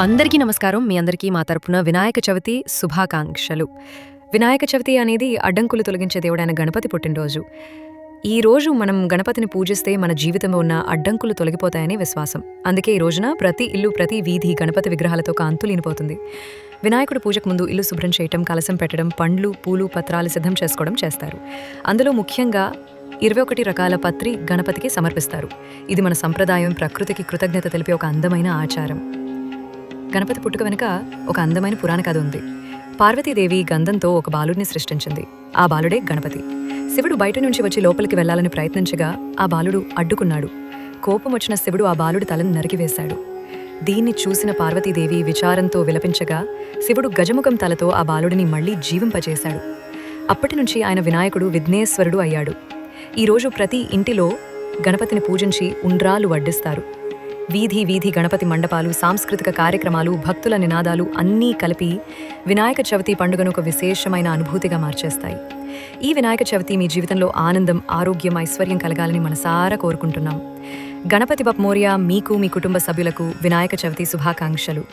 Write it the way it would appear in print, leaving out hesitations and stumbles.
అందరికీ నమస్కారం. మీ అందరికీ మా తరపున వినాయక చవితి శుభాకాంక్షలు. వినాయక చవితి అనేది అడ్డంకులు తొలగించే దేవుడైన గణపతి పుట్టినరోజు. ఈ రోజు మనం గణపతిని పూజిస్తే మన జీవితంలో ఉన్న అడ్డంకులు తొలగిపోతాయని విశ్వాసం. అందుకే ఈ రోజున ప్రతి ఇల్లు, ప్రతి వీధి గణపతి విగ్రహాలతో కాంతులీనిపోతుంది. వినాయకుడి పూజకు ముందు ఇల్లు శుభ్రం చేయటం, కలశం పెట్టడం, పండ్లు, పూలు, పత్రాలు సిద్ధం చేసుకోవడం చేస్తారు. అందులో ముఖ్యంగా 21 రకాల పత్రి గణపతికి సమర్పిస్తారు. ఇది మన సంప్రదాయం, ప్రకృతికి కృతజ్ఞత తెలిపే ఒక అందమైన ఆచారం. గణపతి పుట్టుక వెనుక ఒక అందమైన పురాణ కథ ఉంది. పార్వతీదేవి గంధంతో ఒక బాలుడిని సృష్టించింది. ఆ బాలుడే గణపతి. శివుడు బయట నుంచి వచ్చి లోపలికి వెళ్లాలని ప్రయత్నించగా ఆ బాలుడు అడ్డుకున్నాడు. కోపం వచ్చిన శివుడు ఆ బాలుడి తలను నరికివేశాడు. దీన్ని చూసిన పార్వతీదేవి విచారంతో విలపించగా శివుడు గజముఖం తలతో ఆ బాలుడిని మళ్లీ జీవింపచేశాడు. అప్పటి నుంచి ఆయన వినాయకుడు విఘ్నేశ్వరుడు అయ్యాడు. ఈరోజు ప్రతి ఇంటిలో గణపతిని పూజించి ఉండ్రాలు వడ్డిస్తారు. వీధి వీధి గణపతి మండపాలు, సాంస్కృతిక కార్యక్రమాలు, భక్తుల నినాదాలు అన్నీ కలిపి వినాయక చవితి పండుగను ఒక విశేషమైన అనుభూతిగా మార్చేస్తాయి. ఈ వినాయక చవితి మీ జీవితంలో ఆనందం, ఆరోగ్యం, ఐశ్వర్యం కలగాలని మనసారా కోరుకుంటున్నాం. గణపతి బప్ మోరియా. మీకు, మీ కుటుంబ సభ్యులకు వినాయక చవితి శుభాకాంక్షలు.